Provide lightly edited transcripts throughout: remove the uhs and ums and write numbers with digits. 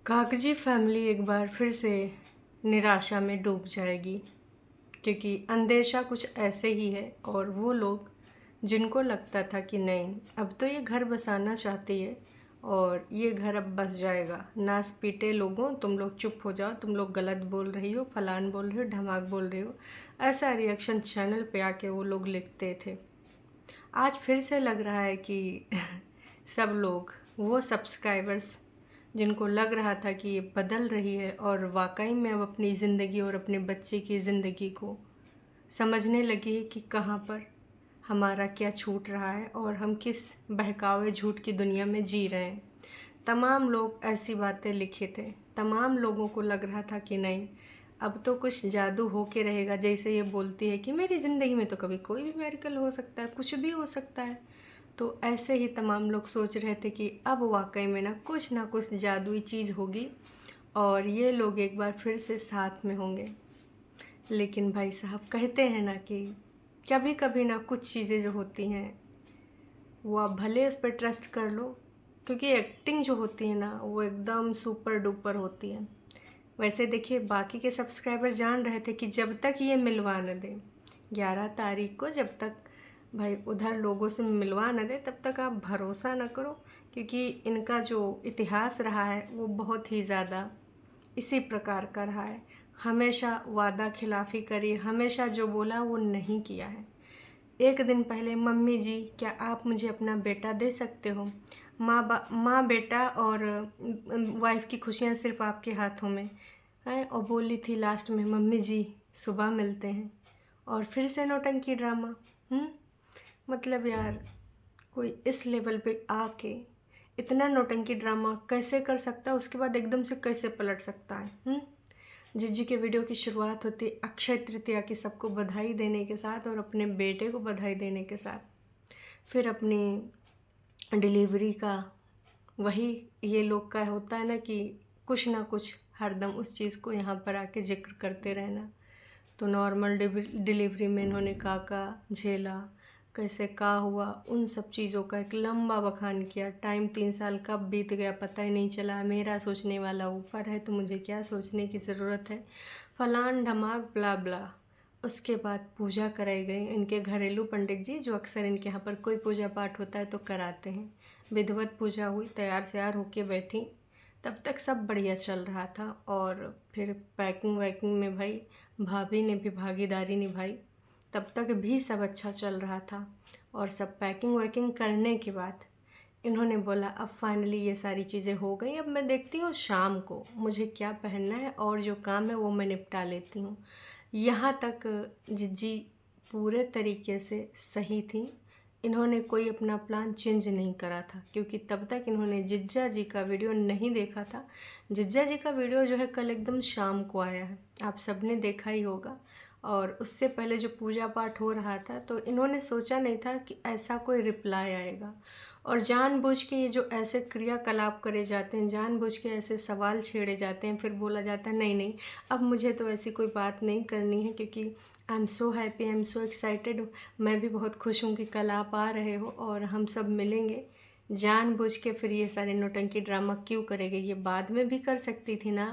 कागजी फैमिली एक बार फिर से निराशा में डूब जाएगी, क्योंकि अंदेशा कुछ ऐसे ही है। और वो लोग जिनको लगता था कि नहीं, अब तो ये घर बसाना चाहती है और ये घर अब बस जाएगा। नास पीटे लोगों, तुम लोग चुप हो जाओ, तुम लोग गलत बोल रही हो, फलान बोल रही हो, ढमाक बोल रही हो, ऐसा रिएक्शन चैनल पे आके वो लोग लिखते थे। आज फिर से लग रहा है कि सब लोग, वो सब्सक्राइबर्स जिनको लग रहा था कि ये बदल रही है और वाकई में अब अपनी ज़िंदगी और अपने बच्चे की ज़िंदगी को समझने लगी है कि कहाँ पर हमारा क्या छूट रहा है और हम किस बहकावे झूठ की दुनिया में जी रहे हैं। तमाम लोग ऐसी बातें लिखे थे। तमाम लोगों को लग रहा था कि नहीं, अब तो कुछ जादू हो के रहेगा। जैसे ये बोलती है कि मेरी ज़िंदगी में तो कभी कोई भी मेरिकल हो सकता है, कुछ भी हो सकता है। तो ऐसे ही तमाम लोग सोच रहे थे कि अब वाकई में ना कुछ जादुई चीज़ होगी और ये लोग एक बार फिर से साथ में होंगे। लेकिन भाई साहब, कहते हैं ना कि कभी कभी ना कुछ चीज़ें जो होती हैं वो आप भले उस पर ट्रस्ट कर लो, क्योंकि एक्टिंग जो होती है ना वो एकदम सुपर डुपर होती है। वैसे देखिए, बाकी के सब्सक्राइबर जान रहे थे कि जब तक ये मिलवा न दे 11 तारीख को, जब तक भाई उधर लोगों से मिलवा न दे तब तक आप भरोसा न करो, क्योंकि इनका जो इतिहास रहा है वो बहुत ही ज़्यादा इसी प्रकार का रहा है। हमेशा वादा खिलाफ़ी करी, हमेशा जो बोला वो नहीं किया है। एक दिन पहले, मम्मी जी क्या आप मुझे अपना बेटा दे सकते हो? माँ बेटा और वाइफ की खुशियाँ सिर्फ आपके हाथों में है। और बोली थी लास्ट में, मम्मी जी सुबह मिलते हैं। और फिर से नौटंकी ड्रामा। मतलब यार, कोई इस लेवल पे आके इतना नौटंकी ड्रामा कैसे कर सकता है, उसके बाद एकदम से कैसे पलट सकता है। जिज्जी के वीडियो की शुरुआत होती अक्षय तृतीया की सबको बधाई देने के साथ और अपने बेटे को बधाई देने के साथ। फिर अपनी डिलीवरी का, वही ये लोग का होता है ना कुछ हरदम उस चीज़ को यहाँ पर आके जिक्र करते रहना। तो नॉर्मल डिलीवरी में इन्होंने का झेला, कैसे का हुआ, उन सब चीज़ों का एक लंबा बखान किया। टाइम 3 साल कब बीत गया पता ही नहीं चला। मेरा सोचने वाला ऊपर है तो मुझे क्या सोचने की ज़रूरत है, फलान ढमाक ब्ला ब्ला। उसके बाद पूजा कराई गई। इनके घरेलू पंडित जी, जो अक्सर इनके यहाँ पर कोई पूजा पाठ होता है तो कराते हैं, विधिवत पूजा हुई, तैयार श्यार होके बैठी। तब तक सब बढ़िया चल रहा था। और फिर पैकिंग वैकिंग में भाई भाभी ने भी भागीदारी निभाई। तब तक भी सब अच्छा चल रहा था। और सब पैकिंग वैकिंग करने के बाद इन्होंने बोला अब फाइनली ये सारी चीज़ें हो गई, अब मैं देखती हूँ शाम को मुझे क्या पहनना है और जो काम है वो मैं निपटा लेती हूँ। यहाँ तक जिज्जी पूरे तरीके से सही थी। इन्होंने कोई अपना प्लान चेंज नहीं करा था, क्योंकि तब तक इन्होंने जिज्जा जी का वीडियो नहीं देखा था। जिज्जा जी का वीडियो जो है कल एकदम शाम को आया है, आप सबने देखा ही होगा। और उससे पहले जो पूजा पाठ हो रहा था तो इन्होंने सोचा नहीं था कि ऐसा कोई रिप्लाई आएगा। और जानबूझ के ये जो ऐसे क्रियाकलाप करे जाते हैं, जानबूझ के ऐसे सवाल छेड़े जाते हैं, फिर बोला जाता है नहीं नहीं, अब मुझे तो ऐसी कोई बात नहीं करनी है, क्योंकि I am so happy, I am so excited. मैं भी बहुत खुश हूँ कि कल आप आ रहे हो और हम सब मिलेंगे। जानबूझ के फिर ये सारे नौटंकी ड्रामा क्यों करेंगे? ये बाद में भी कर सकती थी ना।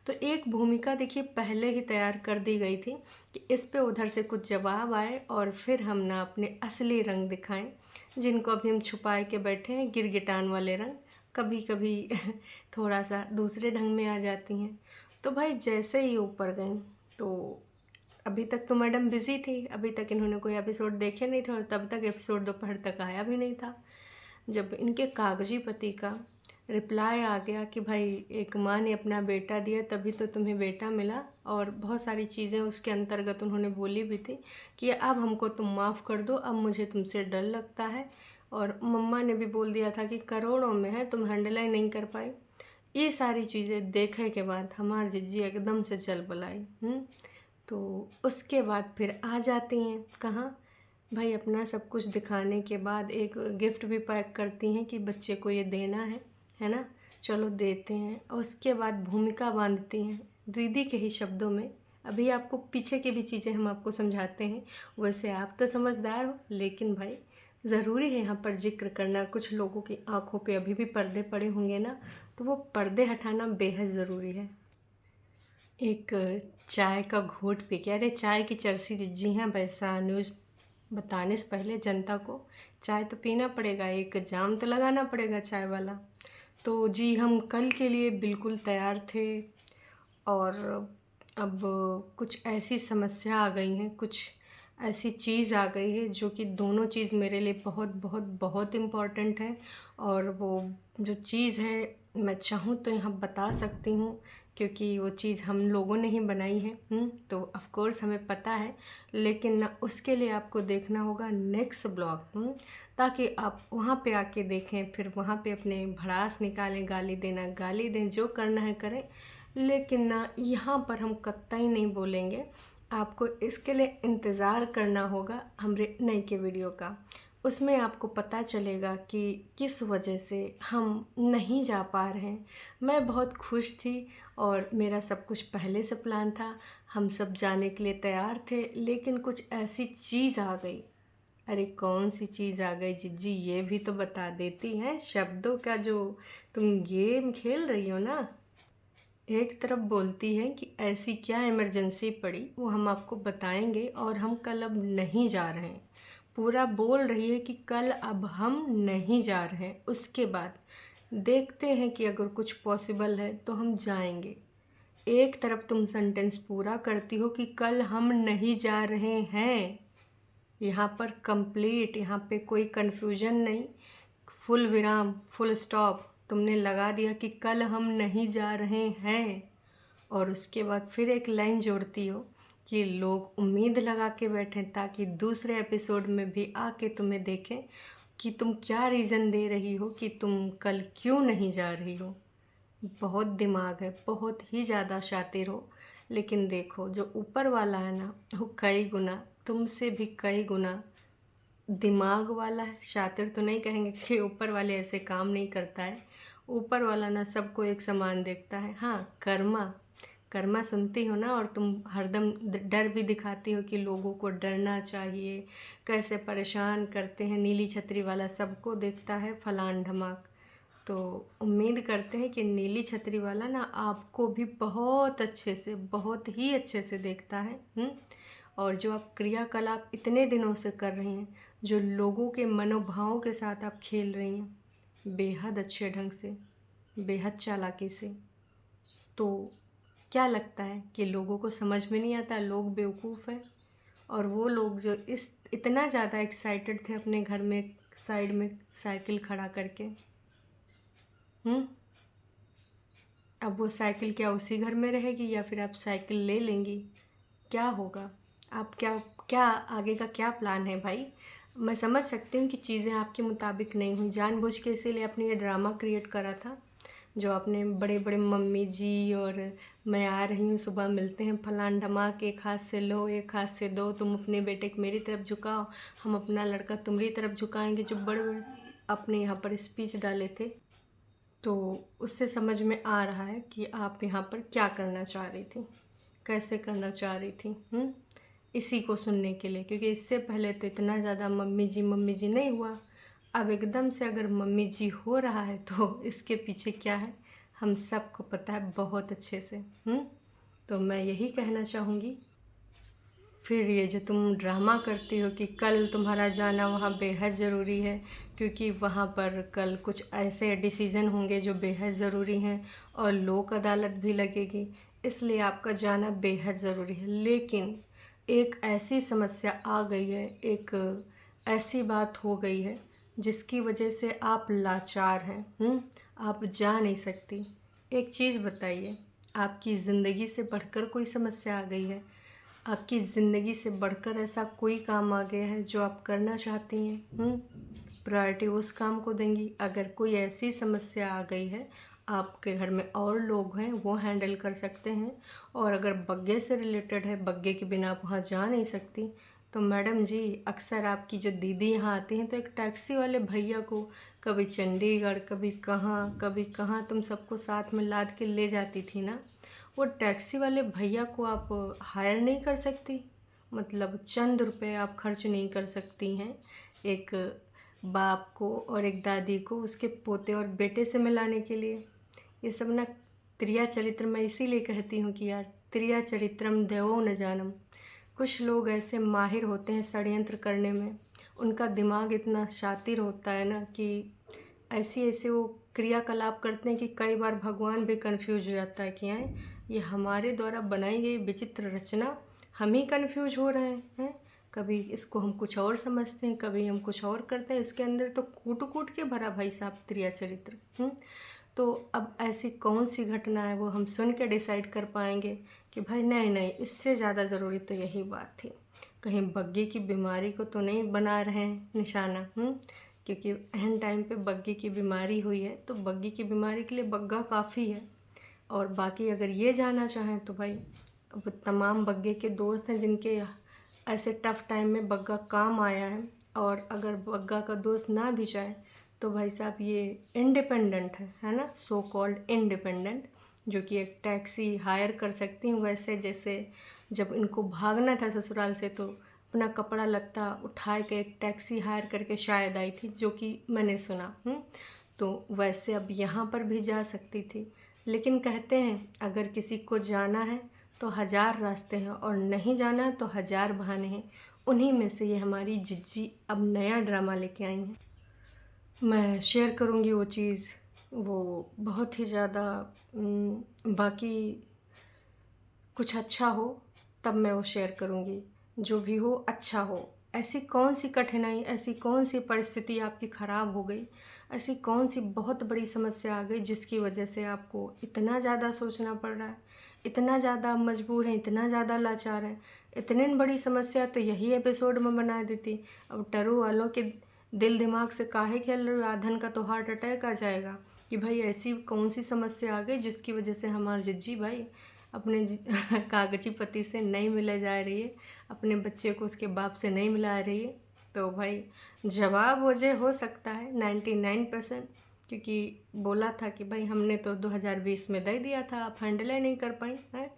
तो एक भूमिका देखिए पहले ही तैयार कर दी गई थी कि इस पे उधर से कुछ जवाब आए और फिर हम ना अपने असली रंग दिखाएं, जिनको अभी हम छुपाए के बैठे हैं, गिरगिटान वाले रंग। कभी कभी थोड़ा सा दूसरे ढंग में आ जाती हैं। तो भाई जैसे ही ऊपर गई तो अभी तक तो मैडम बिजी थी, अभी तक इन्होंने कोई एपिसोड देखे नहीं थे और तब तक एपिसोड दोपहर तक आया भी नहीं था। जब इनके कागजी पति का रिप्लाई आ गया कि भाई एक माँ ने अपना बेटा दिया तभी तो तुम्हें बेटा मिला, और बहुत सारी चीज़ें उसके अंतर्गत उन्होंने बोली भी थी कि अब हमको तुम माफ़ कर दो, अब मुझे तुमसे डर लगता है। और मम्मा ने भी बोल दिया था कि करोड़ों में है, तुम हैंडल ही नहीं कर पाई। ये सारी चीज़ें देखे के बाद हमारी जिज्जी एकदम से चल बलाई। तो उसके बाद फिर आ जाती हैं कहाँ, भाई अपना सब कुछ दिखाने के बाद एक गिफ्ट भी पैक करती हैं कि बच्चे को ये देना है ना, चलो देते हैं। और उसके बाद भूमिका बांधती हैं दीदी के ही शब्दों में। अभी आपको पीछे की भी चीज़ें हम आपको समझाते हैं। वैसे आप तो समझदार हो, लेकिन भाई ज़रूरी है यहाँ पर जिक्र करना, कुछ लोगों की आंखों पे अभी भी पर्दे पड़े होंगे ना, तो वो पर्दे हटाना बेहद ज़रूरी है। एक चाय का घूंट पी के, अरे चाय की चर्सी, जी हाँ, वैसा न्यूज़ बताने से पहले जनता को चाय तो पीना पड़ेगा, एक जाम तो लगाना पड़ेगा चाय वाला। तो जी, हम कल के लिए बिल्कुल तैयार थे, और अब कुछ ऐसी समस्या आ गई हैं, कुछ ऐसी चीज़ आ गई है जो कि दोनों चीज़ मेरे लिए बहुत बहुत बहुत इम्पॉर्टेंट है। और वो जो चीज़ है, मैं चाहूँ तो यहाँ बता सकती हूँ, क्योंकि वो चीज़ हम लोगों ने ही बनाई है। तो ऑफ कोर्स हमें पता है, लेकिन ना उसके लिए आपको देखना होगा नेक्स्ट ब्लॉग, ताकि आप वहाँ पे आके देखें, फिर वहाँ पे अपने भड़ास निकालें, गाली देना गाली दें, जो करना है करें, लेकिन ना यहाँ पर हम कतई नहीं बोलेंगे। आपको इसके लिए इंतज़ार करना होगा हमारे नए के वीडियो का। उसमें आपको पता चलेगा कि किस वजह से हम नहीं जा पा रहे हैं। मैं बहुत खुश थी, और मेरा सब कुछ पहले से प्लान था, हम सब जाने के लिए तैयार थे, लेकिन कुछ ऐसी चीज़ आ गई। अरे कौन सी चीज़ आ गई जिज्जी, ये भी तो बता देती हैं। शब्दों का जो तुम गेम खेल रही हो ना, एक तरफ बोलती है कि ऐसी क्या इमरजेंसी पड़ी, वो हम आपको बताएंगे, और हम कल अब नहीं जा रहे हैं। पूरा बोल रही है कि कल अब हम नहीं जा रहे हैं, उसके बाद देखते हैं कि अगर कुछ पॉसिबल है तो हम जाएंगे। एक तरफ तुम सेंटेंस पूरा करती हो कि कल हम नहीं जा रहे हैं, यहाँ पर कंप्लीट, यहाँ पे कोई कन्फ्यूजन नहीं, फुल विराम, फुल स्टॉप तुमने लगा दिया कि कल हम नहीं जा रहे हैं। और उसके बाद फिर एक लाइन जोड़ती हो कि लोग उम्मीद लगा के बैठें, ताकि दूसरे एपिसोड में भी आके तुम्हें देखें कि तुम क्या रीज़न दे रही हो कि तुम कल क्यों नहीं जा रही हो। बहुत दिमाग है, बहुत ही ज़्यादा शातिर हो, लेकिन देखो जो ऊपर वाला है ना, वो कई गुना, तुमसे भी कई गुना दिमाग वाला है। शातिर तो नहीं कहेंगे कि ऊपर वाले ऐसे काम नहीं करता है, ऊपर वाला ना सबको एक समान देखता है। हाँ, कर्मा, कर्मा सुनती हो ना, और तुम हरदम डर भी दिखाती हो कि लोगों को डरना चाहिए, कैसे परेशान करते हैं, नीली छतरी वाला सबको देखता है, फलान ढमाक। तो उम्मीद करते हैं कि नीली छतरी वाला ना आपको भी बहुत अच्छे से, बहुत ही अच्छे से देखता है। और जो आप क्रियाकलाप इतने दिनों से कर रही हैं, जो लोगों के मनोभावों के साथ आप खेल रही हैं, बेहद अच्छे ढंग से, बेहद चालाकी से, तो क्या लगता है कि लोगों को समझ में नहीं आता, लोग बेवकूफ़ हैं। और वो लोग जो इस इतना ज़्यादा एक्साइटेड थे अपने घर में साइड में साइकिल खड़ा करके, अब वो साइकिल क्या उसी घर में रहेगी, या फिर आप साइकिल ले लेंगी, क्या होगा? आप क्या क्या आगे का क्या प्लान है भाई? मैं समझ सकती हूँ कि चीज़ें आपके मुताबिक नहीं हुई, जानबूझ के इसीलिए आपने ये ड्रामा क्रिएट करा था, जो आपने बड़े बड़े मम्मी जी और मैं आ रही हूँ, सुबह मिलते हैं, फलान ढमाक, एक हाथ से लो एक हाथ से दो, तुम अपने बेटे को मेरी तरफ झुकाओ, हम अपना लड़का तुम्हारी तरफ झुकाएंगे, जो बड़े बड़े अपने यहाँ पर स्पीच डाले थे। तो उससे समझ में आ रहा है कि आप यहाँ पर क्या करना चाह रही थी, कैसे करना चाह रही थी, इसी को सुनने के लिए, क्योंकि इससे पहले तो इतना ज़्यादा मम्मी जी नहीं हुआ। अब एकदम से अगर मम्मी जी हो रहा है तो इसके पीछे क्या है, हम सबको पता है बहुत अच्छे से। तो मैं यही कहना चाहूँगी, फिर ये जो तुम ड्रामा करती हो कि कल तुम्हारा जाना वहाँ बेहद ज़रूरी है, क्योंकि वहाँ पर कल कुछ ऐसे डिसीज़न होंगे जो बेहद ज़रूरी हैं, और लोक अदालत भी लगेगी, इसलिए आपका जाना बेहद ज़रूरी है। लेकिन एक ऐसी समस्या आ गई है, एक ऐसी बात हो गई है जिसकी वजह से आप लाचार हैं, आप जा नहीं सकती। एक चीज़ बताइए, आपकी ज़िंदगी से बढ़कर कोई समस्या आ गई है? आपकी ज़िंदगी से बढ़कर ऐसा कोई काम आ गया है जो आप करना चाहती हैं? प्रायोरिटी उस काम को देंगी। अगर कोई ऐसी समस्या आ गई है, आपके घर में और लोग हैं, वो हैंडल कर सकते हैं, और अगर बग्गे से रिलेटेड है, बग्गे के बिना आप वहाँ जा नहीं सकती, तो मैडम जी, अक्सर आपकी जो दीदी यहाँ आती हैं, तो एक टैक्सी वाले भैया को कभी चंडीगढ़, कभी कहाँ तुम सबको साथ में लाद के ले जाती थी ना, वो टैक्सी वाले भैया को आप हायर नहीं कर सकती? मतलब चंद रुपए आप खर्च नहीं कर सकती हैं एक बाप को और एक दादी को उसके पोते और बेटे से मिलाने के लिए। ये सब ना त्रिया चरित्र, मैं इसीलिए कहती हूँ कि यार त्रिया चरित्रम देवो न जानम। कुछ लोग ऐसे माहिर होते हैं षड्यंत्र करने में, उनका दिमाग इतना शातिर होता है ना कि ऐसी ऐसे वो क्रियाकलाप करते हैं कि कई बार भगवान भी कंफ्यूज हो जाता है कि ये हमारे द्वारा बनाई गई विचित्र रचना, हम ही कंफ्यूज हो रहे हैं। कभी इसको हम कुछ और समझते हैं, कभी हम कुछ और करते हैं। इसके अंदर तो कूट कूट के भरा भाई साहब त्रिया चरित्र। तो अब ऐसी कौन सी घटना है वो हम सुन के डिसाइड कर पाएंगे कि भाई नहीं नहीं, इससे ज़्यादा ज़रूरी तो यही बात थी। कहीं बग्गी की बीमारी को तो नहीं बना रहे हैं निशाना। क्योंकि एहन टाइम पे बग्गी की बीमारी हुई है, तो बग्गी की बीमारी के लिए बग्गा काफ़ी है। और बाकी अगर ये जानना चाहें तो भाई अब तमाम बग्गे के दोस्त हैं जिनके ऐसे टफ़ टाइम में बग्गा काम आया है। और अगर बग्गा का दोस्त ना भी चाहे तो भाई साहब ये इंडिपेंडेंट है ना, सो कॉल्ड इंडिपेंडेंट, जो कि एक टैक्सी हायर कर सकती हूँ। वैसे जैसे जब इनको भागना था ससुराल से तो अपना कपड़ा लत्ता उठा के एक टैक्सी हायर करके शायद आई थी, जो कि मैंने सुना। तो वैसे अब यहाँ पर भी जा सकती थी, लेकिन कहते हैं अगर किसी को जाना है तो हज़ार रास्ते हैं और नहीं जाना है तो हज़ार बहाने हैं। उन्हीं में से ये हमारी जिज्जी अब नया ड्रामा लेके आई हैं। मैं शेयर करूँगी वो चीज़, वो बहुत ही ज़्यादा बाकी कुछ अच्छा हो तब मैं वो शेयर करूँगी। जो भी हो अच्छा हो। ऐसी कौन सी कठिनाई, ऐसी कौन सी परिस्थिति आपकी ख़राब हो गई, ऐसी कौन सी बहुत बड़ी समस्या आ गई जिसकी वजह से आपको इतना ज़्यादा सोचना पड़ रहा है, इतना ज़्यादा मजबूर हैं, इतना ज़्यादा लाचार हैं। इतनी बड़ी समस्या तो यही एपिसोड में बना देती। अब टरू वालों के दिल दिमाग से काहे खेल रहे हो, आधन का तो हार्ट अटैक आ जाएगा कि भाई ऐसी कौन सी समस्या आ गई जिसकी वजह से हमारे जिज्जी भाई अपने कागजी पति से नहीं मिले जा रही है, अपने बच्चे को उसके बाप से नहीं मिला रही है। तो भाई जवाब मुझे हो सकता है 99%, क्योंकि बोला था कि भाई हमने तो 2020 में दे दिया था, आप हैंडल ही नहीं कर पाई है।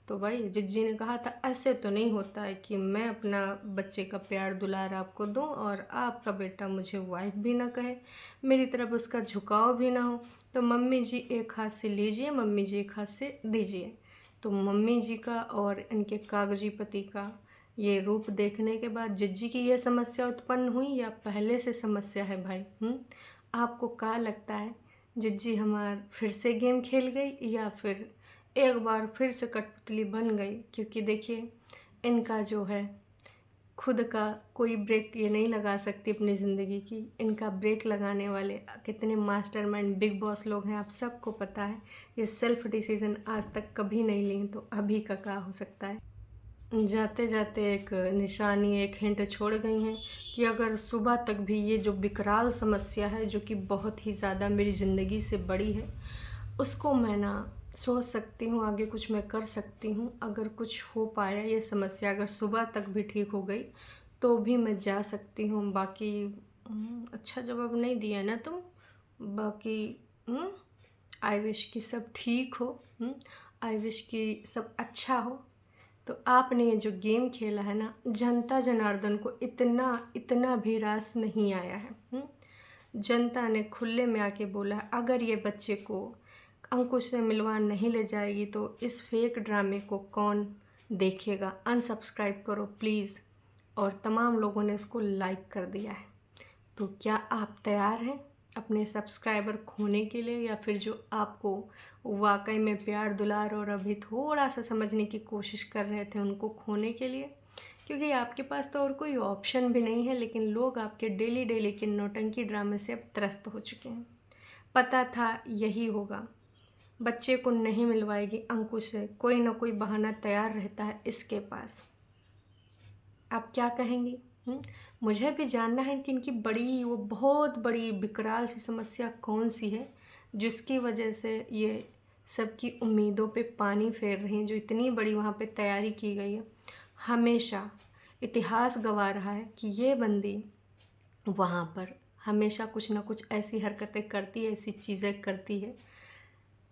तो भाई जिज्जी ने कहा था ऐसे तो नहीं होता है कि मैं अपना बच्चे का प्यार दुलार आपको दूं और आपका बेटा मुझे वाइफ भी ना कहे, मेरी तरफ उसका झुकाव भी ना हो। तो मम्मी जी एक हाथ से लीजिए, मम्मी जी एक हाथ से दीजिए। तो मम्मी जी का और इनके कागजी पति का ये रूप देखने के बाद जिज्जी की ये समस्या उत्पन्न हुई या पहले से समस्या है भाई? आपको क्या लगता है, जिज्जी हमार फिर से गेम खेल गई या फिर एक बार फिर से कठपुतली बन गई? क्योंकि देखिए इनका जो है खुद का कोई ब्रेक ये नहीं लगा सकती अपनी ज़िंदगी की। इनका ब्रेक लगाने वाले कितने मास्टरमाइंड बिग बॉस लोग हैं आप सबको पता है। ये सेल्फ डिसीज़न आज तक कभी नहीं ली, तो अभी का क्या हो सकता है। जाते जाते एक निशानी, एक हिंट छोड़ गई हैं कि अगर सुबह तक भी ये जो विकराल समस्या है जो कि बहुत ही ज़्यादा मेरी ज़िंदगी से बड़ी है, उसको मैं ना सोच सकती हूँ, आगे कुछ मैं कर सकती हूँ। अगर कुछ हो पाया, ये समस्या अगर सुबह तक भी ठीक हो गई तो भी मैं जा सकती हूँ। बाकी अच्छा जवाब नहीं दिया ना तुम। बाकी आई विश कि सब ठीक हो, आई विश कि सब अच्छा हो। तो आपने ये जो गेम खेला है ना, जनता जनार्दन को इतना इतना भी रास नहीं आया है। जनता ने खुले में आके बोला अगर ये बच्चे को अंकुश से मिलवा नहीं ले जाएगी तो इस फेक ड्रामे को कौन देखेगा। अनसब्सक्राइब करो प्लीज़। और तमाम लोगों ने इसको लाइक कर दिया है। तो क्या आप तैयार हैं अपने सब्सक्राइबर खोने के लिए, या फिर जो आपको वाकई में प्यार दुलार और अभी थोड़ा सा समझने की कोशिश कर रहे थे उनको खोने के लिए? क्योंकि आपके पास तो और कोई ऑप्शन भी नहीं है, लेकिन लोग आपके डेली डेली के नौटंकी ड्रामे से अब त्रस्त हो चुके हैं। पता था यही होगा, बच्चे को नहीं मिलवाएगी अंकुश से, कोई ना कोई बहाना तैयार रहता है इसके पास। आप क्या कहेंगी? मुझे भी जानना है कि इनकी बड़ी, वो बहुत बड़ी विकराल सी समस्या कौन सी है जिसकी वजह से ये सबकी उम्मीदों पे पानी फेर रही हैं। जो इतनी बड़ी वहाँ पे तैयारी की गई है, हमेशा इतिहास गवा रहा है कि ये बंदी वहाँ पर हमेशा कुछ ना कुछ ऐसी हरकतें करती है, ऐसी चीज़ें करती है।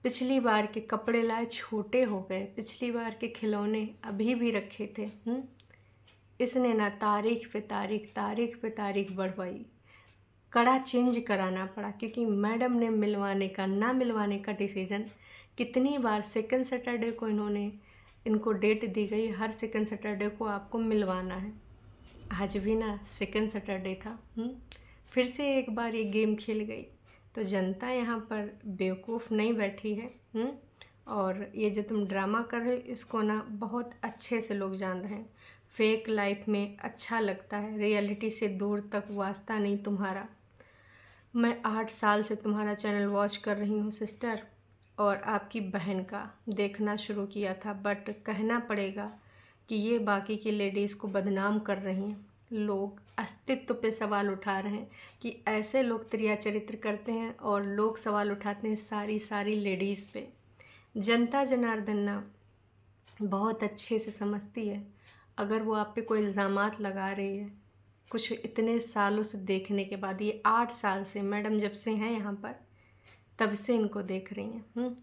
पिछली बार के कपड़े लाए छोटे हो गए, पिछली बार के खिलौने अभी भी रखे थे। इसने ना तारीख पे तारीख, तारीख पे तारीख बढ़वाई। कड़ा चेंज कराना पड़ा, क्योंकि मैडम ने मिलवाने का ना मिलवाने का डिसीज़न कितनी बार, सेकंड सैटरडे को इनको डेट दी गई, हर सेकंड सैटरडे को आपको मिलवाना है। आज भी ना सेकंड सैटरडे था, फिर से एक बार ये गेम खेल गई। तो जनता यहाँ पर बेवकूफ़ नहीं बैठी है। और ये जो तुम ड्रामा कर रहे हो इसको ना बहुत अच्छे से लोग जान रहे हैं। फेक लाइफ में अच्छा लगता है, रियलिटी से दूर तक वास्ता नहीं तुम्हारा। मैं 8 साल से तुम्हारा चैनल वॉच कर रही हूँ सिस्टर, और आपकी बहन का देखना शुरू किया था, बट कहना पड़ेगा कि ये बाकी की लेडीज़ को बदनाम कर रही हैं। लोग अस्तित्व पे सवाल उठा रहे हैं कि ऐसे लोग त्रिया चरित्र करते हैं, और लोग सवाल उठाते हैं सारी लेडीज़ पे। जनता जनार्दन ना बहुत अच्छे से समझती है, अगर वो आप पे कोई इल्ज़ामात लगा रही है, कुछ इतने सालों से देखने के बाद, ये 8 साल से मैडम जब से हैं यहाँ पर तब से इनको देख रही हैं।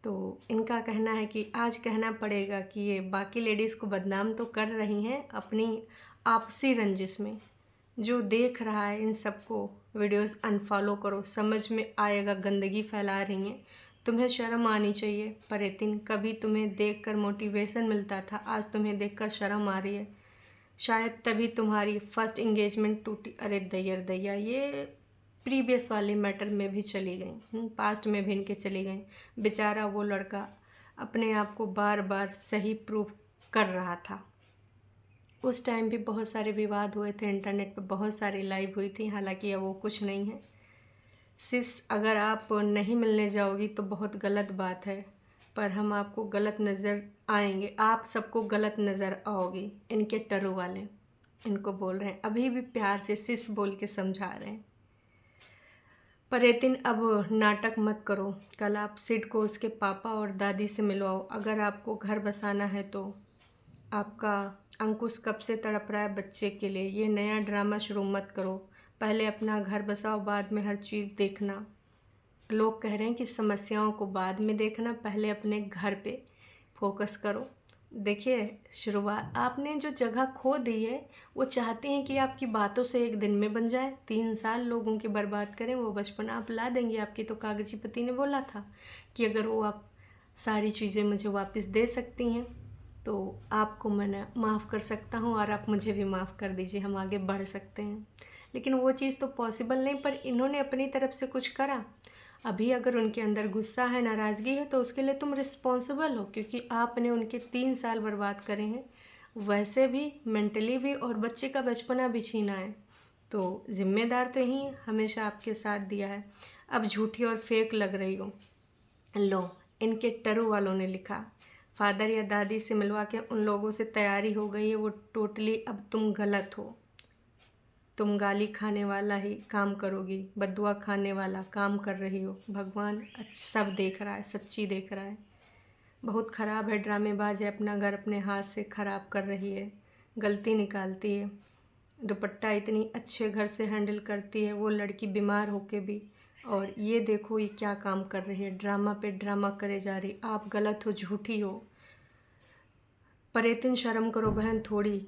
तो इनका कहना है कि आज कहना पड़ेगा कि ये बाकी लेडीज़ को बदनाम तो कर रही हैं अपनी आपसी रंजिश में। जो देख रहा है इन सबको वीडियोस अनफॉलो करो, समझ में आएगा गंदगी फैला रही हैं। तुम्हें शर्म आनी चाहिए परेतिन, कभी तुम्हें देखकर मोटिवेशन मिलता था, आज तुम्हें देखकर शर्म आ रही है। शायद तभी तुम्हारी फर्स्ट इंगेजमेंट टूटी। अरे दैयर दैया, ये प्रीवियस वाले मैटर में भी चली गई, पास्ट में भी इनके चली गई। बेचारा वो लड़का अपने आप को बार बार सही प्रूफ कर रहा था। उस टाइम भी बहुत सारे विवाद हुए थे, इंटरनेट पे बहुत सारी लाइव हुई थी, हालांकि अब वो कुछ नहीं है। सिस, अगर आप नहीं मिलने जाओगी तो बहुत गलत बात है, पर हम आपको गलत नज़र आएंगे, आप सबको गलत नज़र आओगी। इनके टरू वाले इनको बोल रहे हैं, अभी भी प्यार से सिस बोल के समझा रहे हैं। परेतिन, अब नाटक मत करो, कल आप सिड को उसके पापा और दादी से मिलवाओ। अगर आपको घर बसाना है तो आपका अंकुश कब से तड़प रहा है बच्चे के लिए, ये नया ड्रामा शुरू मत करो। पहले अपना घर बसाओ, बाद में हर चीज़ देखना। लोग कह रहे हैं कि समस्याओं को बाद में देखना, पहले अपने घर पे फोकस करो। देखिए, शुरुआत आपने जो जगह खो दी है, वो चाहते हैं कि आपकी बातों से एक दिन में बन जाए। 3 साल लोगों के बर्बाद करें, वो बचपन आप ला देंगे। आपकी तो कागजी पति ने बोला था कि अगर वो आप सारी चीज़ें मुझे वापस दे सकती हैं तो आपको मैं माफ़ कर सकता हूँ, और आप मुझे भी माफ़ कर दीजिए, हम आगे बढ़ सकते हैं। लेकिन वो चीज़ तो पॉसिबल नहीं, पर इन्होंने अपनी तरफ से कुछ करा। अभी अगर उनके अंदर गुस्सा है, नाराज़गी है, तो उसके लिए तुम रिस्पॉन्सिबल हो, क्योंकि आपने उनके 3 साल बर्बाद करे हैं, वैसे भी मेंटली भी, और बच्चे का बचपना भी छीना है। तो जिम्मेदार तो यही हमेशा आपके साथ दिया है। अब झूठी और फेक लग रही हो। लो, इनके टरू वालों ने लिखा, फादर या दादी से मिलवा के उन लोगों से तैयारी हो गई है, वो टोटली अब तुम गलत हो। तुम गाली खाने वाला ही काम करोगी, बद्दुआ खाने वाला काम कर रही हो। भगवान सब देख रहा है, सच्ची देख रहा है। बहुत ख़राब है, ड्रामेबाज है, अपना घर अपने हाथ से ख़राब कर रही है, गलती निकालती है। दुपट्टा इतनी अच्छे घर से हैंडल करती है वो लड़की, बीमार होके भी, और ये देखो ये क्या काम कर रही है, ड्रामा पे ड्रामा करे जा रही। आप गलत हो, झूठी हो। परेतिन, शर्म करो बहन थोड़ी।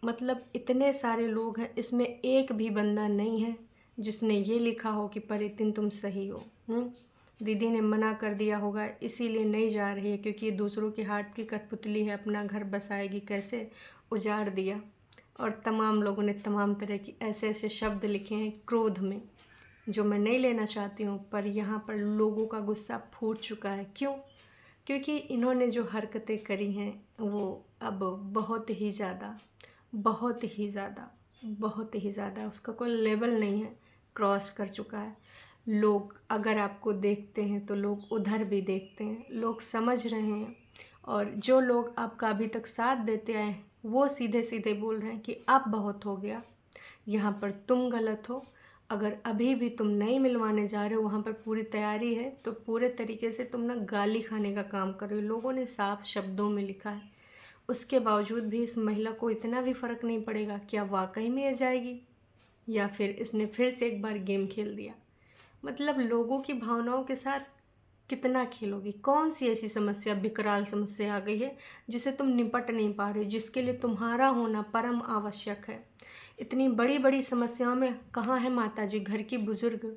मतलब इतने सारे लोग हैं, इसमें एक भी बंदा नहीं है जिसने ये लिखा हो कि परेतिन तुम सही हो। दीदी ने मना कर दिया होगा, इसीलिए नहीं जा रही है, क्योंकि ये दूसरों के हाथ की कठपुतली है, अपना घर बसाएगी कैसे, उजाड़ दिया। और तमाम लोगों ने तमाम तरह की ऐसे ऐसे शब्द लिखे हैं क्रोध में, जो मैं नहीं लेना चाहती हूँ, पर यहाँ पर लोगों का गुस्सा फूट चुका है। क्यों? क्योंकि इन्होंने जो हरकतें करी हैं वो अब बहुत ही ज़्यादा, बहुत ही ज़्यादा, उसका कोई लेवल नहीं है, क्रॉस कर चुका है। लोग अगर आपको देखते हैं तो लोग उधर भी देखते हैं, लोग समझ रहे हैं, और जो लोग आपका अभी तक साथ देते आए हैं वो सीधे सीधे बोल रहे हैं कि अब बहुत हो गया, यहाँ पर तुम गलत हो। अगर अभी भी तुम नहीं मिलवाने जा रहे हो, वहाँ पर पूरी तैयारी है, तो पूरे तरीके से तुम ना गाली खाने का काम कर रहे हो। लोगों ने साफ शब्दों में लिखा है। उसके बावजूद भी इस महिला को इतना भी फ़र्क नहीं पड़ेगा, क्या वाकई में ये जाएगी या फिर इसने फिर से एक बार गेम खेल दिया। मतलब लोगों की भावनाओं के साथ कितना खेलोगी? कौन सी ऐसी समस्या, विकराल समस्या आ गई है जिसे तुम निपट नहीं पा रहे हो, जिसके लिए तुम्हारा होना परम आवश्यक है? इतनी बड़ी बड़ी समस्याओं में कहाँ है माता जी, घर की बुजुर्ग?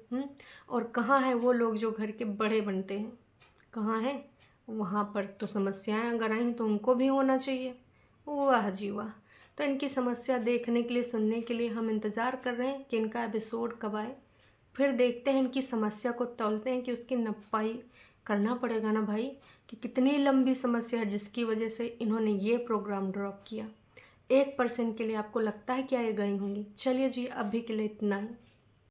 और कहाँ है वो लोग जो घर के बड़े बनते हैं? कहाँ है? वहाँ पर तो समस्याएं अगर आई तो उनको भी होना चाहिए। वाह जी वाह। तो इनकी समस्या देखने के लिए, सुनने के लिए हम इंतज़ार कर रहे हैं कि इनका एपिसोड कब आए। फिर देखते हैं, इनकी समस्या को तौलते हैं कि उसकी नपाई करना पड़ेगा ना भाई, कि कितनी लंबी समस्या है जिसकी वजह से इन्होंने ये प्रोग्राम ड्रॉप किया। 1% के लिए आपको लगता है क्या ये गई होंगी? चलिए जी, अभी के लिए इतना ही।